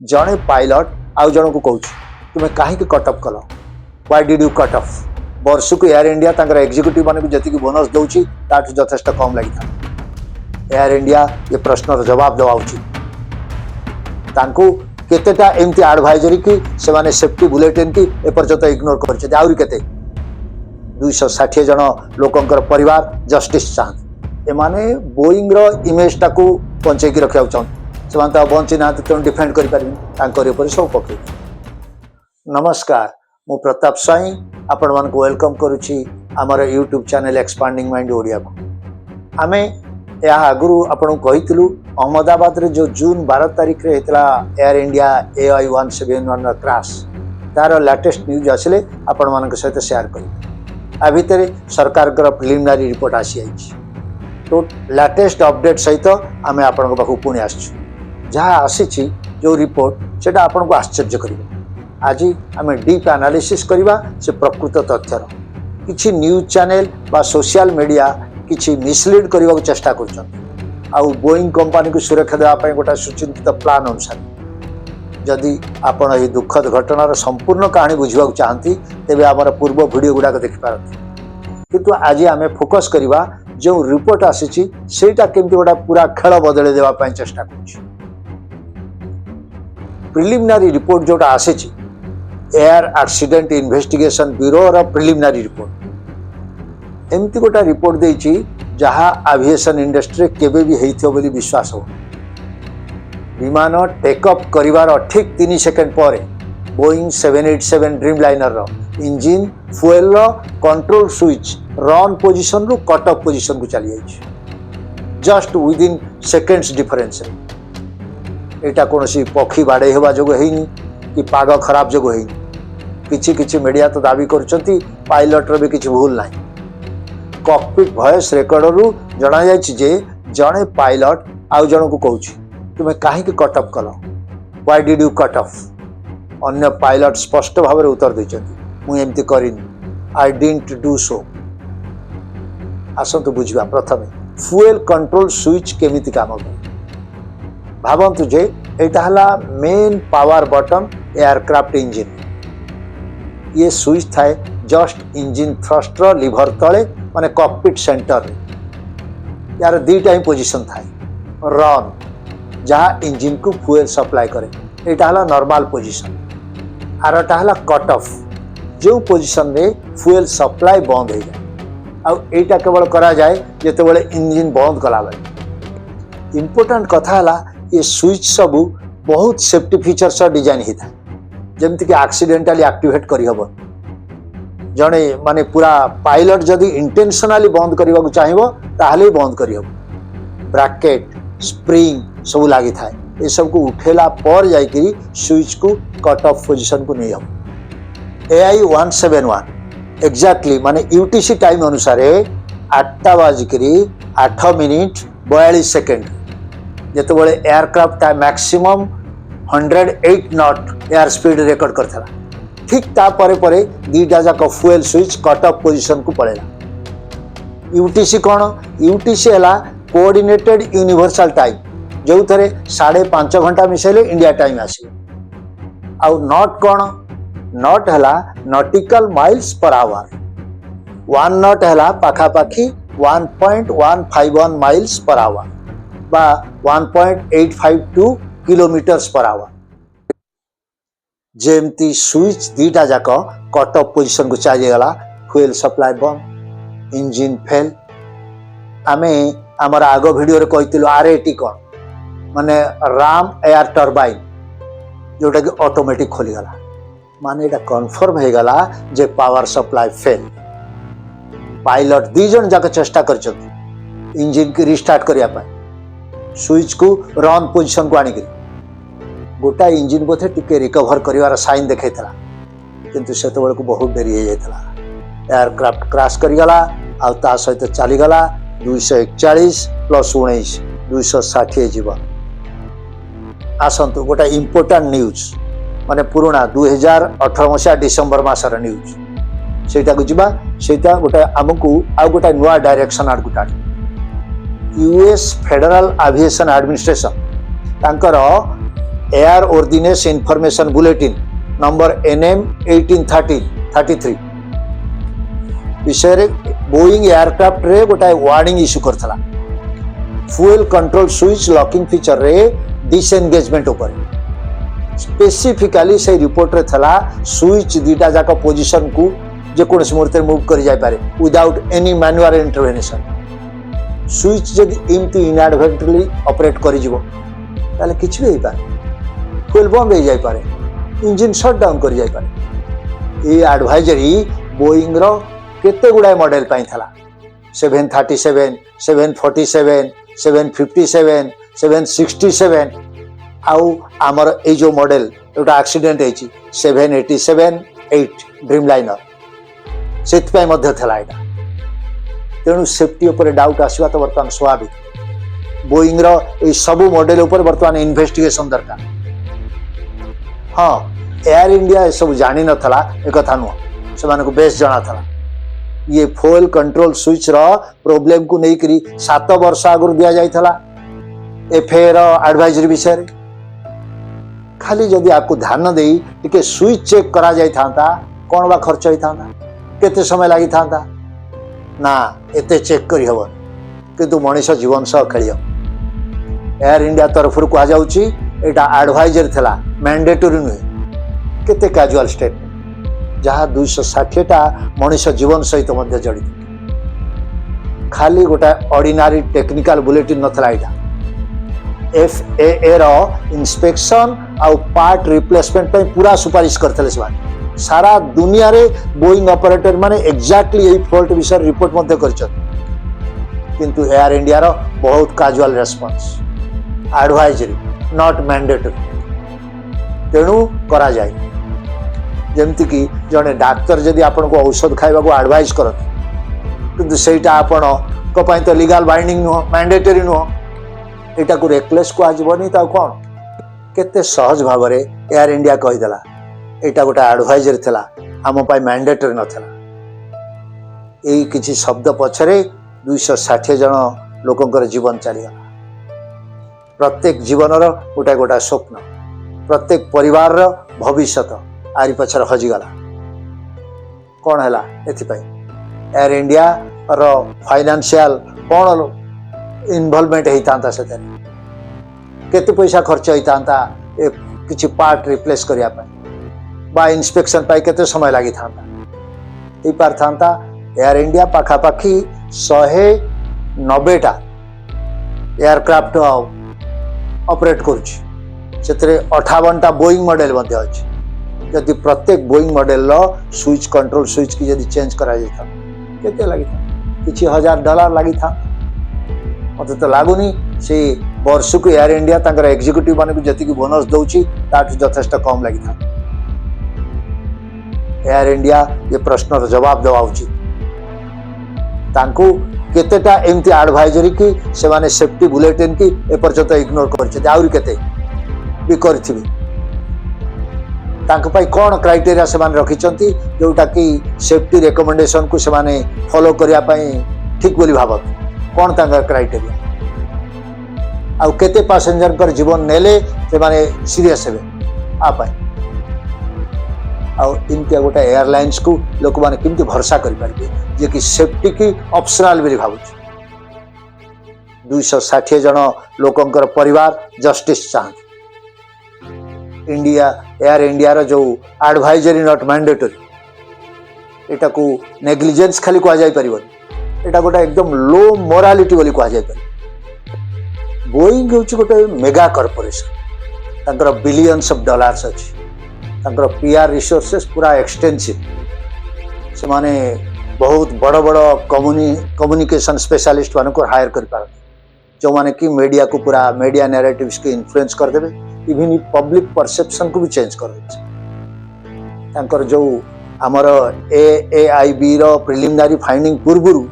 जड़े पायलट आउ जन को कहूँ तुम्हें कहीं कट अफ कल why did you cut off वर्ष को एयर इंडिया एग्जीक्यूटिव मान जी बोनस दौर ताठू यथेष कम लगी था एयर इंडिया ये प्रश्नर जवाब देवा उचित केतेटा एमती एडवाइजरी की से सेफ्टी बुलेटिन की एपर्यंत इग्नोर करते 260 जन लोकंकर परिवार जस्टिस चाहते एमाने बोइंग रो इमेज टाकू बंचे रखा चाहते से बंची ना तेणु डिफेंड कर सब पकड़। नमस्कार मु प्रताप स्वाई आपण मान को वेलकम करुच्ची आमर YouTube channel expanding mind Odia को आमे या आगु आपन कही अहमदाबाद रे जो जून 12 तारीख रे हेतला एयर इंडिया AI-171 क्रैश तार लेटेस्ट न्यूज आसिले आपण मान सहित शेयर कर आ भितर सरकार प्रिलिमिनरी रिपोर्ट आसी तो लेटेस्ट अपडेट सहित आमे आपण पाखु पुणी आसछु जहाँ आसी जो रिपोर्ट सेटा आपण को आश्चर्य करिवो। आज आमे डीप एनालिसिस करबा से प्रकृत तथ्यर किछि न्यूज चैनल बा सोशल मीडिया किछि मिसलीड करबा को चेष्टा करछन आउ बोइंग कंपनी को सुरक्षा देवाई गोटे सुचिंतित प्लान अनुसार जदि आपण यह दुखद घटनार संपूर्ण कहानी बुझा चाहती तेरे आम पूर्व वीडियो गुड़ाक देखिपारती किंतु आज आम फोकस करवा जो रिपोर्ट आसी सेटा केमती गोटे पूरा खेल बदल देवाई चेष्टा कर प्रिलिमिनरी रिपोर्ट जोटा आसी air accident investigation bureau preliminary report एमती गोटे रिपोर्ट देछि जहाँ एविएशन इंडस्ट्री केबे भी हेइथियो बोली विश्वास हो विमान टेकअप करिवार ठीक 3 सेकेंड पर बोइंग 787 ड्रीमलाइनर रो इंजिन फ्यूएल रो कंट्रोल स्विच रन पोजिशन रु कट ऑफ पोजिशन को चली जाइछ just with in seconds difference एटा कोनसी पक्षी बाड़े हेबा जोग हेइनी कि पाग खराब जोग हेइनी किछि किछि मीडिया तो दाबी करछंती पायलट रो भी किछि भूल नाही कॉकपिट वॉइस रेकर्ड रु जना जायछि जे जड़े पायलट आउ जन को कहूँ तुम्हें कहीं कट अफ कल why did you cut off अन्य पायलट स्पष्ट भाव उत्तर देते मुझे करिनी आई डिडंट डू सो। आसतु बुझा प्रथम फ्यूएल कंट्रोल स्विच केमिति काम करे भावतु जे एटा हला main power button aircraft engine ये स्विच थाए जस्ट इंजिन थ्रस्टर लिभर तले माने कॉकपिट सेंटर यार दीटा ही पोजीशन थाए रन जहाँ इंजिन को फ्यूएल सप्लाई करे एटा हला नॉर्मल पोजीशन आरटा हला कट ऑफ जो पोजीशन रे फ्यूएल सप्लाई बंद हो जाए आ एटा केवल करा जाए जेते बेले इंजिन बंद कला बेले इंपोर्टेंट कथा हला ये स्विच सब बहुत सेफ्टी फीचर से डिजाइन ही था जेमति कि एक्सीडेंटली एक्टिवेट करि हबो जड़े माने पूरा पायलट जदि इंटेंशनली बंद करने को चाहिए ताहले बंद कर ब्रैकेट स्प्रिंग सब लगी था ये सब को उठेला पर जाइकरी स्विच को कट ऑफ पोजीशन को नहीं हम AI-171 एक्जाक्टली माने यूटीसी टाइम अनुसार 8:08 सेकेंड जिते बड़े aircraft maximum 108 not air speed record करता ठीक तापर परे दीटा जाक fuel switch cut off position को पड़ेगा। यूटीसी कौन यूटीसी है कोऑर्डिनेटेड यूनिवर्सल टाइम जो थे 5.5 घंटा मिसेले इंडिया टाइम आसी आउ नॉट कौन नॉट है nautical miles per hour 1 not है पाखापाखी 1.151 माइल्स पर आवर बा 1.852 किलोमीटर्स पर आवर जेमती स्विच दीटा जाक कट ऑफ पोजीशन को चलीगला फ्यूएल सप्लाई बंद इंजिन फेल आमे आमर आग वीडियो रे कहितलु RAT कौन माने राम एयर टर्बाइन जोटा कि ऑटोमेटिक खोली गला माने एटा कन्फर्म हो गला जे पावर सप्लाई फेल पायलट 2 जन जाक चेष्टा करछथि इंजिन की रिस्टार्ट करिया पाए स्विच को रन पोजीशन को आनी गोटा इंजिन बोधे टिके रिकवर कर साइन देखा किंतु से को बहुत डेरी हो जाता एयरक्राफ्ट क्रैश करगला आ सहित चलीगला 241 + 19 260 जीवन। आसतु गोटे इम्पोर्टाट न्यूज माने पुराना 2018 मसीहा डिसेम्बर मासर न्यूज सेटा को जीवा सेटा गोटे आमको आ गोटे नुआ डायरेक्शन आड़ गोटा US फेडरल एविएशन एडमिनिस्ट्रेशन तांकर air ordinance information bulletin number NM 1833 विषय बोइंग एयरक्राफ्ट रे गोटाए वार्निंग इश्यू करथला fuel control switch locking feature रे डिसएंगेजमेंट ऊपर स्पेसिफिकली से रिपोर्ट रे थला स्विच दीटा जाक पोजीशन को जे कोनस मुहूर्त मूव करि जाय पारे without any manual intervention switch जदि इमती इनएडवर्टेंटली ऑपरेट करि जिवो ताले किछ भी होई पारे फ्यूल बंद हो जाय पारे इंजन शट डाउन करि जाय पारे ए एडवाइजरी बोइंग रो केते गुडा मॉडल पाई थला 737 747 757 767 आउ आमर ए जो मॉडल एउटा एक्सीडेंट हेची 787-8 ड्रीमलाइनर सेत पाई मध्य थला एटा तेणु सेफ्टी ऊपर डाउट आसीबा तो वर्तमान स्वाभाविक बोइंग रो ए सब मॉडल ऊपर वर्तमान इन्वेस्टिगेशन दरकार हाँ एयर इंडिया ए सब जानि न थला ए कथा नु से माने को बेस जाना थला ये फ्यूल कंट्रोल स्विच रो प्रॉब्लम को नहीं करी 7 वर्ष आगु दिया जाय थला एफए रो एडवाइजरी विषय खाली जदि आपको ध्यान देई टिके स्विच चेक करा जाय थांता कोन बा खर्च होई थांता केते समय लागि थांता ना एते चेक करी हबो किंतु मनुष्य जीवन सह खेलियो एयर इंडिया तरफ रु कहा जाउची एटा एडवाइजर थला मैंडेटरी नुहे केते कैजुअल स्टेटमेंट जहाँ 260 टा मनुष्य जीवन सहित मध्य जड़ित खाली गोटा ऑर्डिनरी टेक्निकल बुलेटिन नथला एटा FAA रो इंस्पेक्शन आउ पार्ट रिप्लेसमेंट पे पूरा सुपारिश करथले से सारा दुनिया रे बोइंग ऑपरेटर माने एग्जैक्टली यही फॉल्ट विषय रिपोर्ट मध्य करछन किंतु एयर इंडिया रो बहुत casual response advisory not mandatory तेणु करा जाय जेमति कि जने डाक्टर जदि आपन को औषध खाइबा को एडवाइस करत किंतु सेटा आपन को पई तो लीगल बाइंडिंग नो मैंडेटरी नो एटा को रेकलेस को आजबनी ता कोन केते सहज भाव रे एयर इंडिया कहि देला एटा गोटा एडवाइजर थला हम पई मैंडेटरी न थला एई किछि शब्द पछरे 260 जन लोकंकर जीवन चली गला प्रत्येक जीवन रो गोटा गोटा स्वप्न प्रत्येक परिवार रो भविष्यत आरी पछर हजि गला कोन हला एथि पई एयर इंडिया रो फाइनेंशियल कोन इन्वॉल्वमेंट हेतांता से केते पैसा खर्च हेतांता ए किछि पार्ट रिप्लेस करिया पई बा इंस्पेक्शन पाई केते समय लागि थांता ए पार थांता एयर इंडिया पाखा पाखी 190 टा एयरक्राफ्ट ऑपरेट करूछि सेतरे 58 टा बोइंग मॉडल मध्ये अछि यदि प्रत्येक बोइंग मॉडल लो स्विच कंट्रोल स्विच की यदि चेंज करा जाता केते लागि था किछि $1000 लागि था मत तो लागुनी से वर्ष को एयर इंडिया तांकर एग्जीक्यूटिव माने को जति की बोनस दउची ताठ यथेष्ट कम लागि था एयर इंडिया ये प्रश्न रो जवाब देवा उचित तांको केतेटा एमती एडवाइजरी की से माने सेफ्टी बुलेटिन की ए पर्यंत इग्नोर करछे आउरी केते भी करथिबे तांको पई कोन क्राइटेरिया से माने रखिचंती जोटा कि सेफ्टी रिकमेंडेशन को से माने फॉलो करिया पई ठीक बोली भाबत कोन तांका क्राइटेरिया आउ केते पैसेंजर कर जीवन नेले से माने सीरियस हेबे आ पाए आउ इनके गोटा एयरलाइंस को लोक माने किंतु भरोसा करि पारबे जे कि सेफ्टी की ऑप्शनल बोली भाबुछ 260 जन लोकंकर परिवार जस्टिस चाहत इंडिया एयर इंडिया रो जो एडवाइजरी नॉट मैंडेटरी एटा को नेग्लिजेंस खाली कहा जाय परिबो एटा गोटा एकदम लो मोरालिटी बोली कहा जाय परिबो बोइंग होची गोटे मेगा कॉर्पोरेशन तांकर बिलियंस ऑफ डॉलर्स अछि तांकर पीआर रिसोर्सेस पूरा एक्सटेंसिव से माने बहुत बड़ बड़ कम्युनिकेशन स्पेशलिस्ट मान को हायर कर पार जो माने कि मीडिया को पूरा मीडिया नैरेटिव्स के इन्फ्लुएंस कर देबे इवन पब्लिक परसेप्शन को भी चेंज कर देबे तांकर जो हमर AAIB रो प्रिलिमिनरी फाइंडिंग पूर्वरु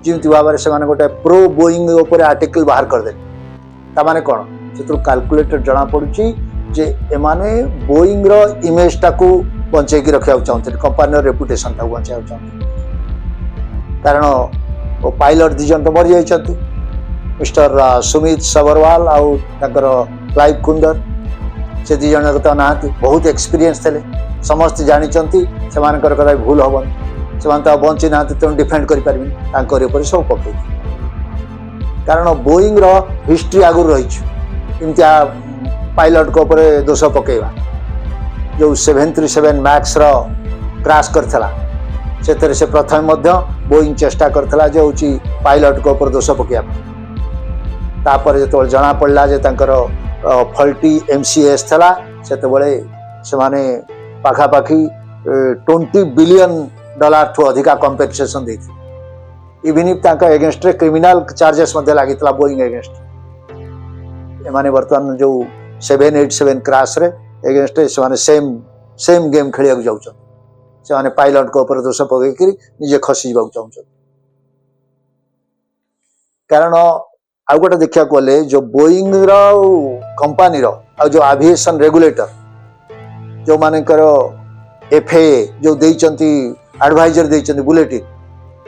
जिमति भाबरे से माने गोटे प्रो बोइंग ऊपर आर्टिकल बाहर कर दे ता माने कोन सेतु कैलकुलेटेड जणा पडुची जे एमाने बोइंग रो इमेज टाको बंचे की रखिया चाहते कंपनी रेपुटेशन टाको बंचे चाहते कारण ओ पायलट दिजन तो मर जाइछथि मिस्टर सुमित सबरवाल आउ ताकर क्लाइव कुंदर से दी जन तो ना बहुत एक्सपीरियंस थे समस्त जानते से कदा भूल हेन से बंची ना तेणु डिफेंड कर सब पकड़ कारण बोईंग हिस्ट्री आगु रही इमतिया पायलट को दोष पकेवा जो 737 मैक्स क्रैश करथिला से से प्रथम बोईंग चेष्टा करथिला जो होची पायलट को ऊपर दोष पकेवा तापर जो जना पड़ला जे तांकर फल्टी MCS थला सेते बळे से माने पाखा पाखी $20 बिलियन ठू अधिका कंपेनसेशन देथि इवन इफ तांका अगेंस्ट क्रिमिनल चार्जेस मध्ये लागितला बोईंग अगेंस्ट एमाने वर्तमान जो 787 क्रैश रे अगेंस्ट से सेम गेम खेलिया जाउछन से माने पायलट को ऊपर दोष पकई करी निजे खसी जाउ चाहछन कारण आ गोटे देखिया गले जो बोईंग रो कंपनी रो आ जो एविएशन रेगुलेटर जो मानकर FAA जो देइचंती एडवाइजर देइचंती बुलेटिन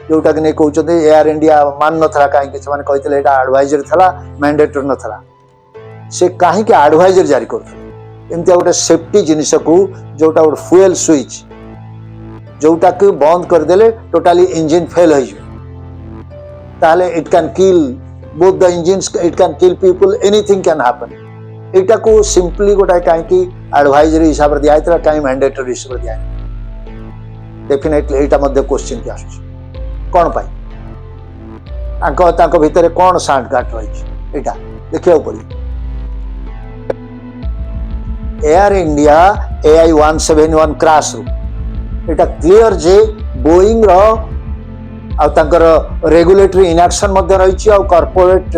जोटा कि नहीं कहते एयर इंडिया मान नथला कहीं से कहते एडवाइजर थला मैंडेटरी नथला से कहीं एडवाइजर जारी करते एमती गोटे सेफ्टी जिनिस को जोटा गोटे फ्यूएल स्विच जोटा कि बंद करदेले टोटाली इंजिन फेल हो ताले it can kill both the engines it can kill people anything can happen एटा को सिंपली गोटा कहीं एडवाइजरी हिसाब से दिया कहीं मैंडेटरी हिसाब से दिया डेफिनेटली एटा मध्ये क्वेश्चन के आसुछ कौन पाई भितर कौन सांठ गांठ रही देखा पड़े एयर इंडिया AI-171 क्रैश एटा क्लियर जे बोईंग रेगुलेटरी इनएक्शन मध्ये रही और कॉर्पोरेट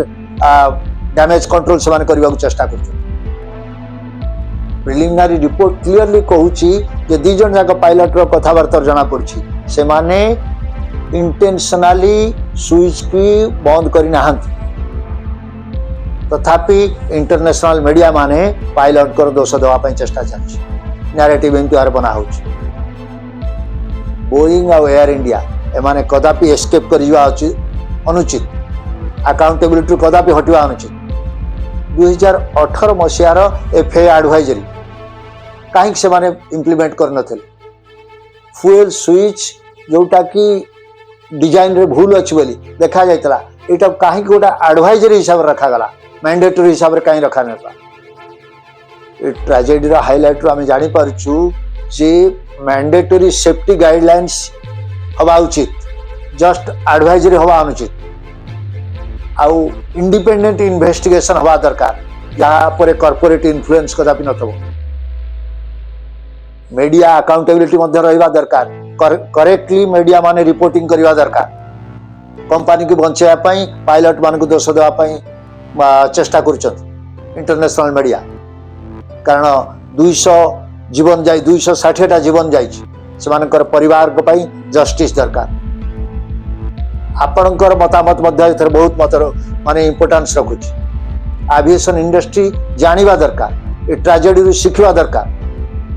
डैमेज कंट्रोल से करने चेष्टा कर प्रिलिमिनरी रिपोर्ट क्लियरली कहूची जे दी जन जाक पायलट रो कथाबार्ता जना पड़छि से माने इंटेंशनली स्विच की बंद करना तथापि इंटरनेशनल मीडिया माने पायलट को दोष देवाई चेष्टा चलती नैरेटिव एमती भाव बना हो बोईंग और एयर इंडिया एमाने कदापि एस्केप कर अनुचित अकाउंटेबिलिटी कदापि हटवा अनुचित 2018 मसीहार FAA एडवाइजरी कहीं से माने इम्प्लीमेंट करन फ्यूएल स्विच जोटा कि डिजाइन रे भूल अच्छी बोली देखा जाता यहाँ कहीं गोटे एडवाइजरी हिसाब से रखागला मैंडेटरी हिसाब से कहीं रखा नहीं ट्रेजेडी हाइलाइट आम जापर जे मैंडेटरी सेफ्टी गाइडलाइंस हवा उचित जस्ट एडवाइजरी हवा अनुचित आउ इंडिपेंडेंट इन्वेस्टिगेशन हवा दरकार जहाँ पर कॉर्पोरेट इन्फ्लुएंस कदापि नथबो मीडिया अकाउंटेबिलिटी मध्य रहिबा दरकार करेक्टली मीडिया माने रिपोर्टिंग करवा दरकार कंपनी को बचाया पायलट मान को दोष देवाई चेष्टा कर इंटरनेशनल मीडिया कारण 200 जीवन जाई 260 जीवन जाकर परिवार जस्टिस दरकार आपणकर मतामत बहुत मत माने इंपोर्टेंस रखुची एविएशन इंडस्ट्री जानिबा दरकार ए ट्रेजेडी शिखिबा दरकार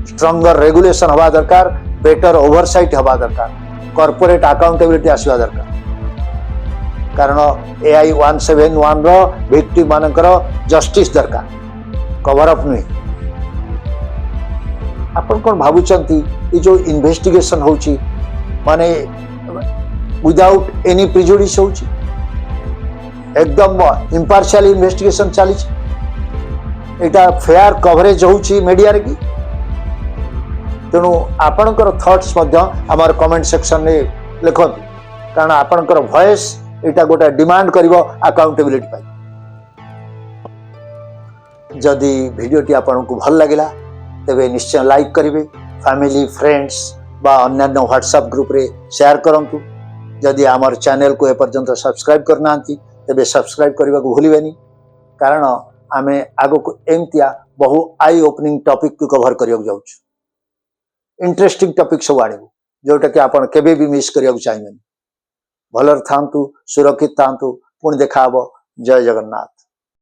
स्ट्रंगर रेगुलेशन हवा दरकार बेटर ओवरसाइट हवा दरकार कॉर्पोरेट अकाउंटेबिलिटी आसवा दरकार कारण AI-171 रो विक्टिम मानकर जस्टिस दरकार कवर अप नुहे आपण कौन भावुचंती ये जो इन्वेस्टिगेशन होची माने विदाउट एनी प्रिजुडिस होची एकदम इम्पार्शियल इन्वेस्टिगेशन चली एटा फेयर कवरेज होची मीडिया रे की तेणु आपणकर थॉट्स आमर कमेंट सेक्शन में लिखत कारण आपणकर वॉइस एटा गोटे डिमांड करिवो अकाउंटेबिलिटी पाई जदि वीडियोटी आपको भल लगिला तेबे निश्चय लाइक करिवे फैमिली फ्रेंड्स बा अन्य व्हाट्सएप ग्रुप रे शेयर करंतु जदि आमर चैनल को एपर्यंत सब्सक्राइब करना तेबे सब्सक्राइब करने को भूलिबेनी कारण आमे आगो को एमतिया बहु आई ओपनिंग टॉपिक को कवर करियो जाउछु इंटरेस्टिंग टॉपिक सब आनिबु जोटा कि आपण केबे भी मिस करियो चाहिबेनी भलर थांतु सुरक्षित थांतु पुणी देखा जय जगन्नाथ।